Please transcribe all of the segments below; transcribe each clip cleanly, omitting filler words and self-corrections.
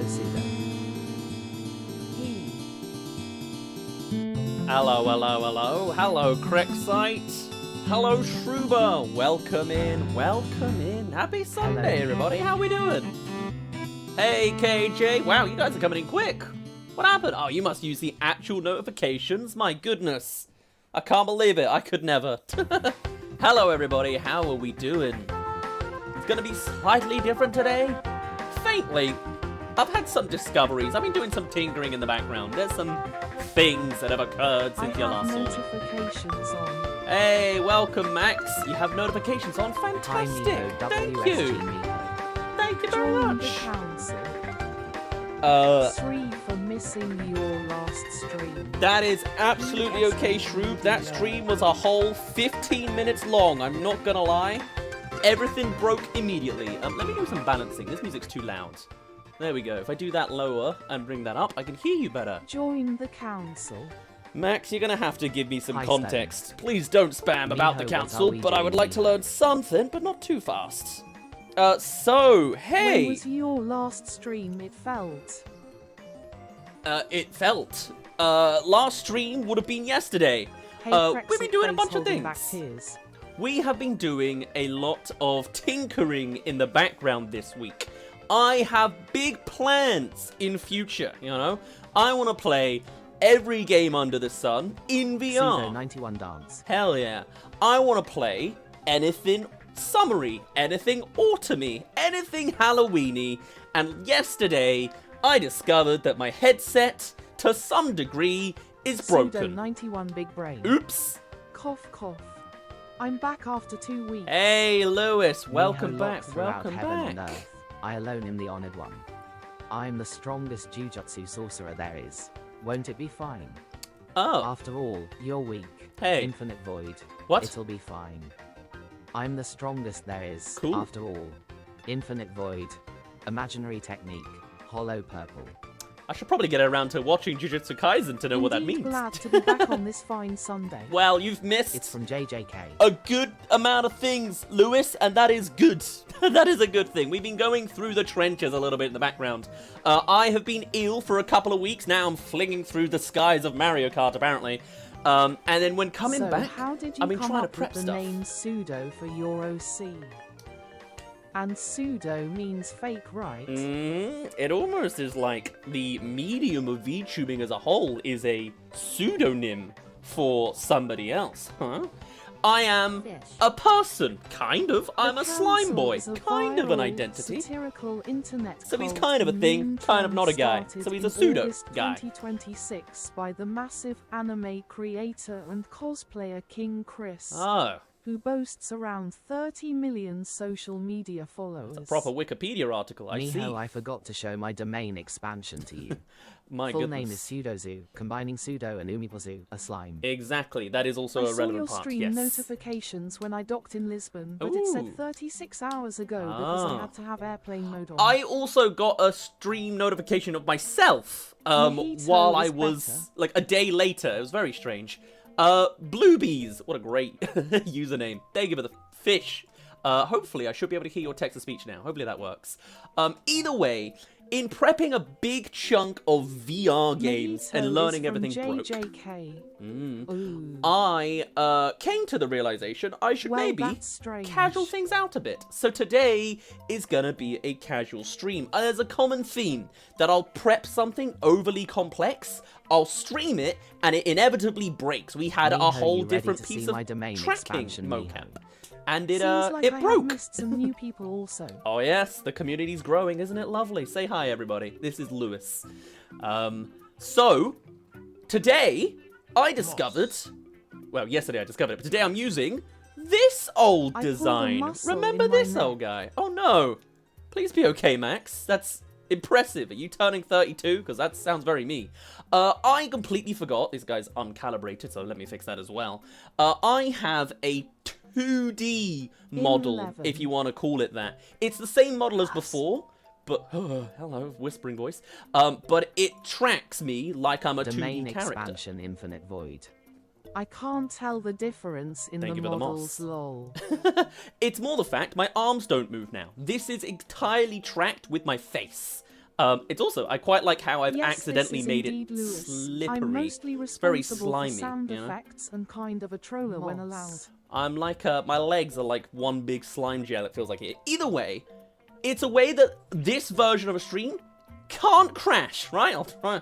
Pseudo. Hello, hello, hello. Hello, Crexite. Hello, Shruba. Welcome in, welcome in. Happy Sunday, everybody. How we doing? Hey, KJ. Wow, you guys are coming in quick. What happened? Oh, you must use the actual notifications. My goodness. I can't believe it. I could never. Hello, everybody. How are we doing? It's going to be slightly different today. Faintly. I've had some discoveries. I've been doing some tinkering in the background. There's some things that have occurred since you last saw me. Notifications on. Hey, welcome, Max. You have notifications on. Fantastic. Thank you. Thank you very Join much. the council. 3 for missing your last stream. That is absolutely okay, Shroob. That stream was a whole 15 minutes long. I'm not gonna lie. Everything broke immediately. Let me do some balancing. This music's too loud. There we go. If I do that lower and bring that up, I can hear you better. Join the council. Max, you're gonna have to give me some Hi, context. Please don't spam about the Miho, council, what are we but I would doing like to here? learn something, but not too fast. So, When hey! was your last stream? It felt. Last stream would have been yesterday. Hey, We've been doing a bunch of holding back things. tears. We have been doing a lot of tinkering in the background this week. I have big plans in future, you know? I want to play every game under the sun in VR. Pseudo 91 dance. Hell yeah. I want to play anything summery, anything autumny, anything Halloweeny. And yesterday, I discovered that my headset, to some degree, is Pseudo broken. 91 big brain. Oops. Cough, cough. I'm back after 2 weeks. Hey, Lewis. Welcome Miho back. locked throughout Welcome heaven and back. earth. I alone am the honored one. I'm the strongest Jujutsu sorcerer there is. Won't it be fine? Oh, After all, you're weak. Hey. Infinite void. what? It'll be fine. I'm the strongest there is. Cool. After all. Infinite void. Imaginary technique. Hollow purple. I should probably get around to watching Jujutsu Kaisen to know what that Indeed means. glad to be back on this fine Sunday. Well, you've It's missed from JJK. a good amount of things, Lewis, and that is good. That is a good thing. We've been going through the trenches a little bit in the background. I have been ill for a couple of weeks. Now I'm flinging through the skies of Mario Kart, apparently. And then when coming So, back, how did you I've been come trying to up prep with the stuff. name Pseudo for your OC? And pseudo means fake, right? It almost is like the medium of VTubing as a whole is a pseudonym for somebody else, huh? I am a person, kind of. I'm The a slime Council boy, is a kind of an viral, identity. Satirical internet So he's cult kind of a thing, meme kind of not a guy. started So he's a in pseudo August guy. 2026 by the massive anime creator and cosplayer King Chris, Oh, who boasts around 30 million social media followers. a proper Wikipedia article, I see. Miho, I forgot to show my domain expansion to you. My Full goodness. name is Pseudozoo, combining pseudo and umipozu, a slime. Exactly, that is also I a saw relevant your part, stream yes. notifications when I docked in Lisbon, but it Ooh. said 36 hours ago because Ah. I had to have airplane mode on. I also got a stream notification of myself Mojito while I is was, better. like, a day later. It was very strange. Bluebees. What a great username. Thank you for the fish. Hopefully, I should be able to hear your text-to-speech now. Hopefully that works. Either way, in prepping a big chunk of VR games Mojito and learning is from everything broke, JJK. Ooh. I came to the realization I should Well, maybe that's strange. casual things out a bit. So today is gonna be a casual stream. There's a common theme that I'll prep something overly complex, I'll stream it, and it inevitably breaks. We had a Miho, whole you ready different to piece see my of domain tracking expansion, mocap. Miho? And it Seems like it I broke. have missed some new people also. Oh yes, the community's growing, isn't it lovely? Say hi, everybody. This is Lewis. So, today, I discovered... Well, yesterday I discovered it, but today I'm using this old I pulled a design. muscle Remember in my this old guy? Oh no. Please be okay, Max. That's impressive. Are you turning 32? Because that sounds very me. I completely forgot. This guy's uncalibrated, so let me fix that as well. I have a 2D model, 11. if you want to call it that. It's the same model as before, but hello, whispering voice. But it tracks me like I'm a Domain 2D character. expansion infinite void. I can't tell the difference in Thank the you for the models, moss. lol. It's more the fact my arms don't move now. This is entirely tracked with my face. It's also, I quite like how I've Yes, accidentally this is made indeed it Lewis. slippery. I'm mostly It's very responsible slimy, for sound you know? effects and kind of a troller when allowed. I'm like, my legs are like one big slime gel, it feels like it. Either way, it's a way that this version of a stream can't crash, right? I'll try.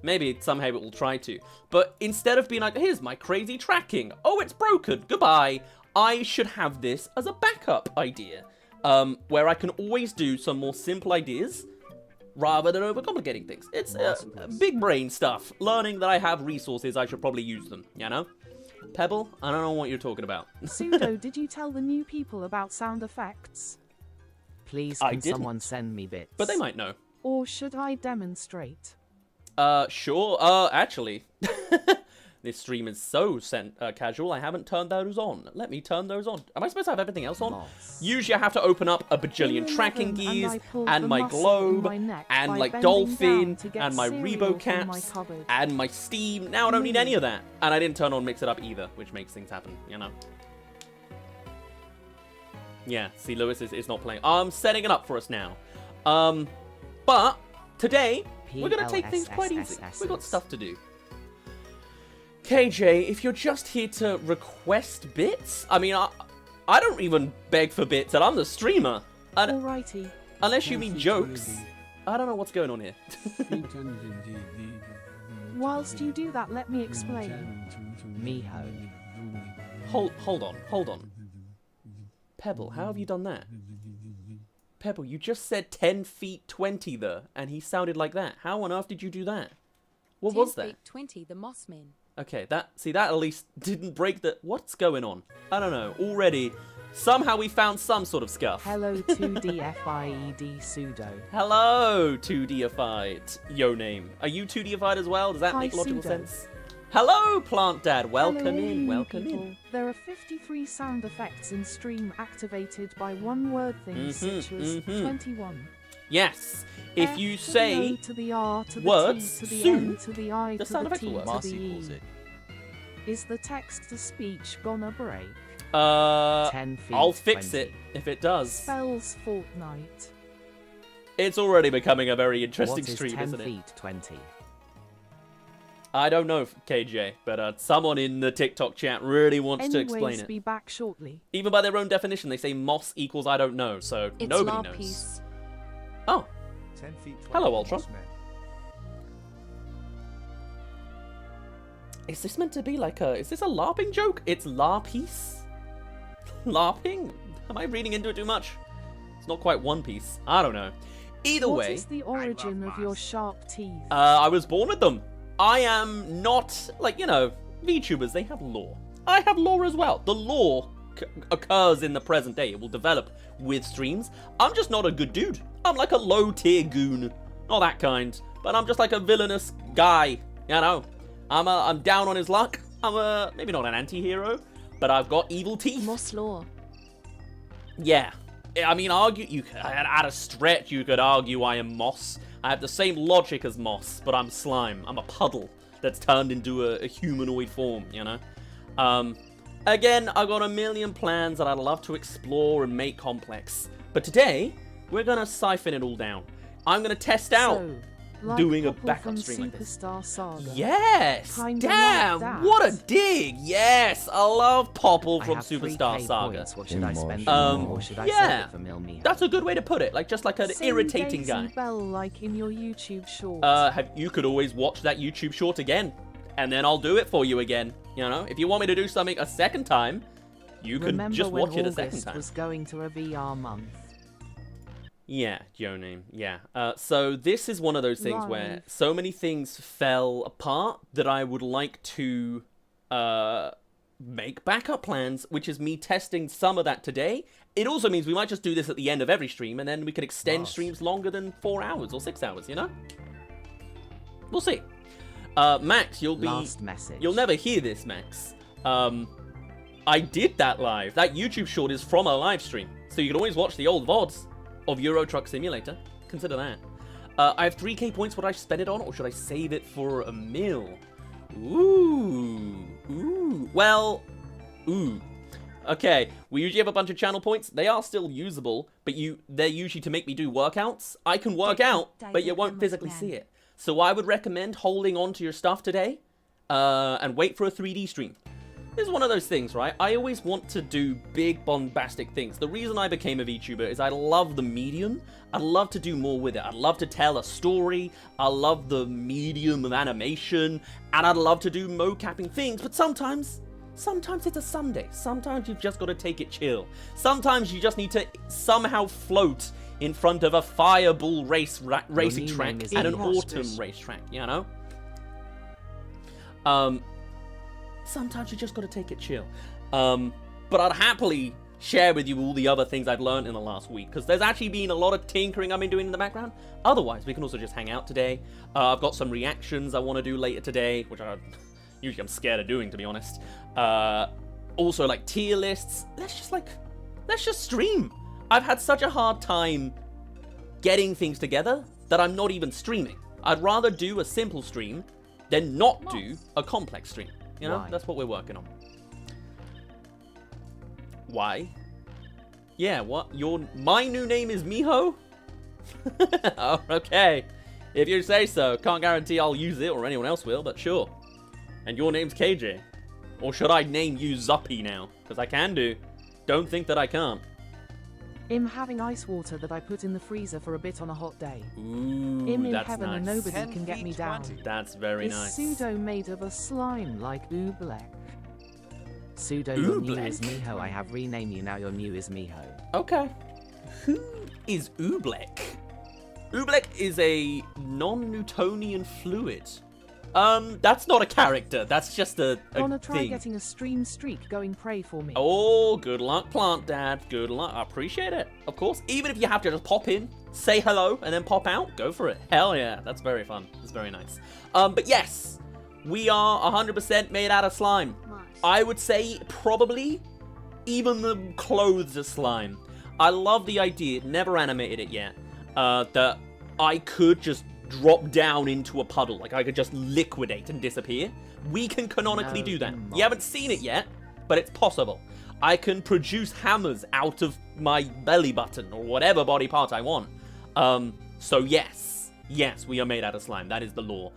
Maybe somehow it will try to. But instead of being like, here's my crazy tracking. Oh, it's broken. Goodbye. I should have this as a backup idea. Where I can always do some more simple ideas rather than overcomplicating things. It's big brain stuff. Learning that I have resources, I should probably use them, you know? Pebble, I don't know what you're talking about. Pseudo, did you tell the new people about sound effects? Please, I can didn't. someone send me bits? But they might know. Or should I demonstrate? Sure. Actually, this stream is so casual, I haven't turned those on. Let me turn those on. Am I supposed to have everything else on? Moss. Usually I have to open up a bajillion tracking gears, and my globe, and like dolphin, and my Rebo caps, and my Steam. Now I don't need any of that. And I didn't turn on Mix It Up either, which makes things happen, you know? Yeah, see, Lewis is not playing. I'm setting it up for us now. But today, we're going to take things quite easy. We've got stuff to do. KJ, if you're just here to request bits, I mean, I don't even beg for bits, and I'm the streamer. Alrighty. Unless you mean jokes. I don't know what's going on here. Whilst you do that, let me explain. Miho. Hold on. Pebble, how have you done that? Pebble, you just said 10 feet 20 there, and he sounded like that. How on earth did you do that? What was that? 10 feet 20, the Mossman. Okay, that at least didn't break the... What's going on? I don't know. Already, somehow we found some sort of scuff. Hello, 2DFIED Pseudo. Hello, 2Dified. Yo name. Are you 2Dified as well? Does that Hi, make logical Pseudo. sense? Hello, Plant Dad. Welcome Hello, in. you Welcome people. in. There are 53 sound effects in stream activated by one-word things such as 21. Yes. If F you to the say O to the R to the words T to the soon, N to the I the to sound the effect T will work. to Marcy the calls E. it. Is the text-to-speech gonna break? 10 feet I'll fix 20. it if it does. Spells Fortnite. It's already becoming a very interesting What is stream, 10 isn't it? feet 20? I don't know, KJ, but someone in the TikTok chat really wants to explain Anyways, it. be back shortly. Even by their own definition, they say moss equals I don't know, so It's nobody La knows. Peace. Oh, 10 feet 20 Hello, Ultron. Mossman. is this meant to be like a... Is this a LARPing joke? It's LARPiece? LARPing? Am I reading into it too much? It's not quite One Piece. I don't know. Either What way, is the origin of your sharp teeth? I was born with them. I am not... Like, you know, VTubers, they have lore. I have lore as well. The lore occurs in the present day. It will develop with streams. I'm just not a good dude. I'm like a low-tier goon. Not that kind. But I'm just like a villainous guy. You know? I'm down on his luck. I'm a... Maybe not an anti-hero. But I've got evil teeth. Moss Law. Yeah. I mean, at a stretch, you could argue I am moss. I have the same logic as moss, but I'm slime. I'm a puddle that's turned into a humanoid form, you know? Again, I've got a million plans that I'd love to explore and make complex. But today, we're gonna siphon it all down. I'm gonna test out So, like doing a Popple backup from stream like this. Superstar Saga. Yes! Kinda Damn! like that. What a dig! Yes! I love Popple I from have Superstar 3K Saga. Points. What should I spend Um, them on, or should I yeah. save it for Mil Miho? That's a good way to put it. Like, just like an Sing irritating Daisy guy. Bell like in your YouTube short. You could always watch that YouTube short again, and then I'll do it for you again. You know, if you want me to do something a second time, you can Remember just when watch it a second August time. was going to a VR month? Yeah, Joe name. Yeah. So this is one of those things where Live. so many things fell apart that I would like to make backup plans, which is me testing some of that today. It also means we might just do this at the end of every stream, and then we can extend Nice. streams longer than 4 hours or 6 hours, you know? We'll see. Max, you'll never hear this, Max. I did that live. That YouTube short is from a live stream, so you can always watch the old VODs of Euro Truck Simulator. Consider that. I have 3K points. Would I spend it on, or should I save it for a meal? Ooh. Well, ooh. Okay, we usually have a bunch of channel points. They are still usable, but they're usually to make me do workouts. I can work out, but you won't physically see it. So I would recommend holding on to your stuff today and wait for a 3D stream. This is one of those things, right? I always want to do big, bombastic things. The reason I became a VTuber is I love the medium. I'd love to do more with it. I'd love to tell a story. I love the medium of animation. And I'd love to do mocapping things. But sometimes it's a Sunday. Sometimes you've just got to take it chill. Sometimes you just need to somehow float in front of a fireball racing track and an autumn racetrack, you know? Sometimes you just got to take it chill. But I'd happily share with you all the other things I've learned in the last week, because there's actually been a lot of tinkering I've been doing in the background. Otherwise, we can also just hang out today. I've got some reactions I want to do later today, which usually I'm scared of doing, to be honest. Also, like, tier lists. Let's just stream. I've had such a hard time getting things together that I'm not even streaming. I'd rather do a simple stream than not do a complex stream. You know, that's what we're working on. Why? Yeah, what? My new name is Miho? Oh, okay. If you say so. Can't guarantee I'll use it or anyone else will, but sure. And your name's KJ. Or should I name you Zuppy now? Because I can do. Don't think that I can't. I'm having ice water that I put in the freezer for a bit on a hot day. Ooh, I'm in that's heaven nice. and nobody can get me down. That's very nice. Is Pseudo made of a slime like Oobleck? Pseudo, your new is Miho. I have renamed you, now your new is Miho. Okay. Who is Oobleck? Oobleck is a non-Newtonian fluid. That's not a character. That's just a Wanna try thing. getting a stream streak going? Pray for me. Oh, good luck, Plant Dad. Good luck. I appreciate it. Of course. Even if you have to just pop in, say hello, and then pop out, go for it. Hell yeah. That's very fun. It's very nice. But yes, we are 100% made out of slime. I would say probably even the clothes are slime. I love the idea, never animated it yet, that I could just drop down into a puddle. Like, I could just liquidate and disappear. We can canonically do that. You haven't seen it yet, but it's possible. I can produce hammers out of my belly button or whatever body part I want. So yes, we are made out of slime. That is the lore.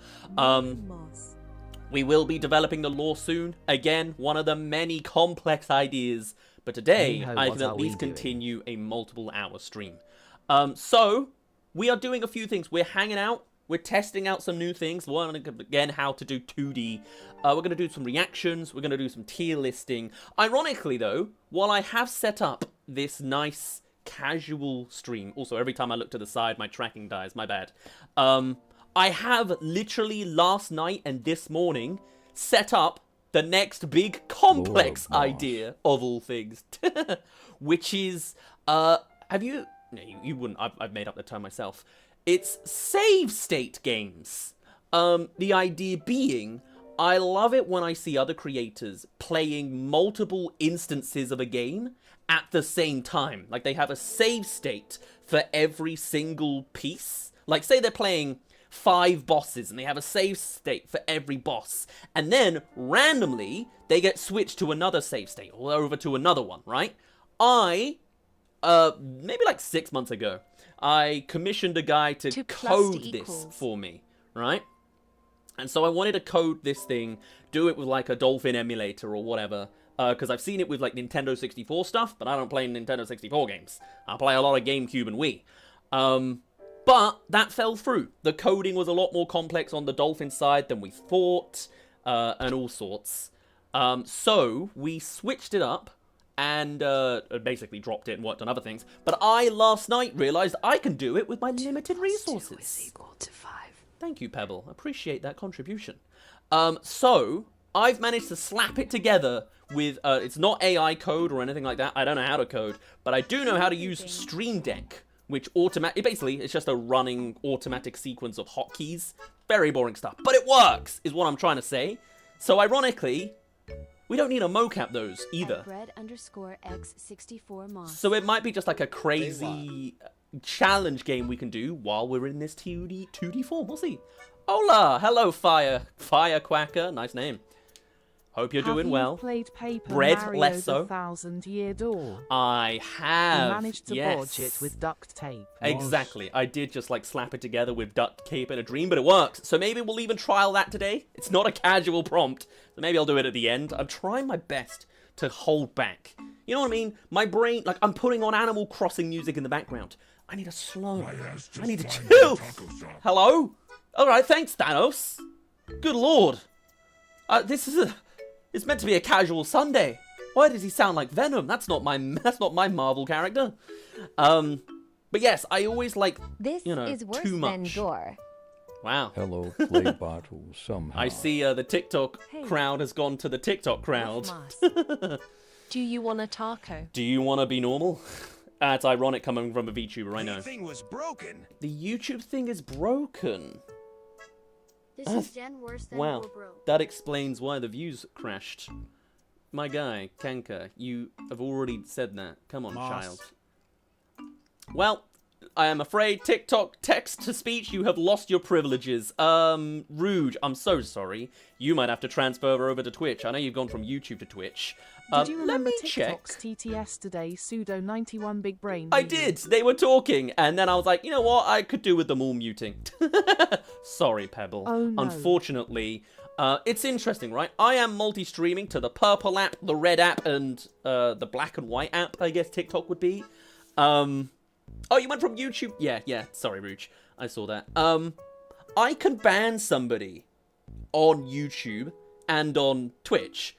We will be developing the lore soon. Again, one of the many complex ideas. But today, I can at least continue a multiple-hour stream. So, we are doing a few things. We're hanging out. We're testing out some new things. Learning, again, how to do 2D. We're going to do some reactions. We're going to do some tier listing. Ironically, though, while I have set up this nice casual stream... Also, every time I look to the side, my tracking dies. My bad. I have literally last night and this morning set up the next big complex idea of all things. Which is, have you... No, you wouldn't. I've made up the term myself. It's save state games. The idea being, I love it when I see other creators playing multiple instances of a game at the same time. Like, they have a save state for every single piece. Like, say they're playing 5 bosses and they have a save state for every boss. And then, randomly, they get switched to another save state or over to another one, right? Maybe like 6 months ago, I commissioned a guy to code this for me, right? And so I wanted to code this thing, do it with like a Dolphin emulator or whatever, because I've seen it with like Nintendo 64 stuff, but I don't play Nintendo 64 games. I play a lot of GameCube and Wii. But that fell through. The coding was a lot more complex on the Dolphin side than we thought, and all sorts. So we switched it up, and basically dropped it and worked on other things. But I, last night, realized I can do it with my limited resources. 2 is equal to 5. Thank you, Pebble. Appreciate that contribution. So, I've managed to slap it together with, it's not AI code or anything like that. I don't know how to code. But I do know how to use Stream Deck, which basically, it's just a running automatic sequence of hotkeys. Very boring stuff. But it works, is what I'm trying to say. So, ironically... we don't need to mocap those either. So it might be just like a crazy challenge game we can do while we're in this 2D form. We'll see. Hola! Hello, Firecracker. Nice name. Hope you're Have doing you well. played Paper Bread, Mario less so. the Thousand-Year Door? I have. You managed to yes. bodge it with duct tape. Exactly. I did just like slap it together with duct tape and a dream, but it worked. So maybe we'll even trial that today. It's not a casual prompt, so maybe I'll do it at the end. I'm trying my best to hold back. You know what I mean? My brain, like I'm putting on Animal Crossing music in the background. I need a slow. I need to chill. Hello? All right, thanks, Thanos. Good lord. It's meant to be a casual Sunday. Why does he sound like Venom? That's not my Marvel character. But yes, I always like, This you know, is worse too than much. gore. Wow. Hello, play bottle somehow. I see the TikTok Hey. crowd has gone to the TikTok crowd. Do you want a taco? Do you want to be normal? It's ironic coming from a VTuber, I know. The thing was broken. The YouTube thing is broken. This is then worse than Wow, we're broke. that explains why the views crashed. My guy, Kanka, you have already said that. Come on, Moss. child. Well, I am afraid TikTok text-to-speech, you have lost your privileges. Rouge, I'm so sorry. You might have to transfer over to Twitch. I know you've gone from YouTube to Twitch. Did you Let remember me check. TikTok's TTS today? Pseudo 91 big brain. I did. They were talking, and then I was like, you know what? I could do with them all muting. Sorry, Pebble. Oh, no. Unfortunately, it's interesting, right? I am multi-streaming to the purple app, the red app, and the black and white app, I guess TikTok would be. Oh, you went from YouTube? Yeah. Sorry, Rouge. I saw that. I can ban somebody on YouTube and on Twitch.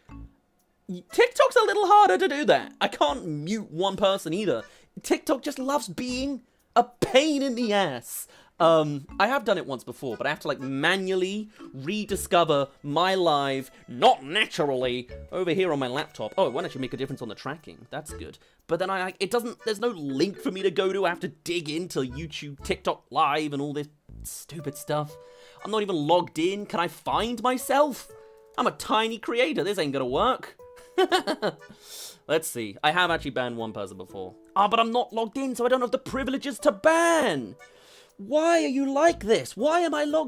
TikTok's a little harder to do that. I can't mute one person either. TikTok just loves being a pain in the ass. I have done it once before, but I have to like manually rediscover my live, not naturally, over here on my laptop. Oh, it won't actually make a difference on the tracking. That's good. But then it doesn't, there's no link for me to go to. I have to dig into YouTube, TikTok Live, and all this stupid stuff. I'm not even logged in. Can I find myself? I'm a tiny creator. This ain't gonna work. Let's see. I have actually banned one person before. But I'm not logged in, so I don't have the privileges to ban. Why are you like this? Why am I logged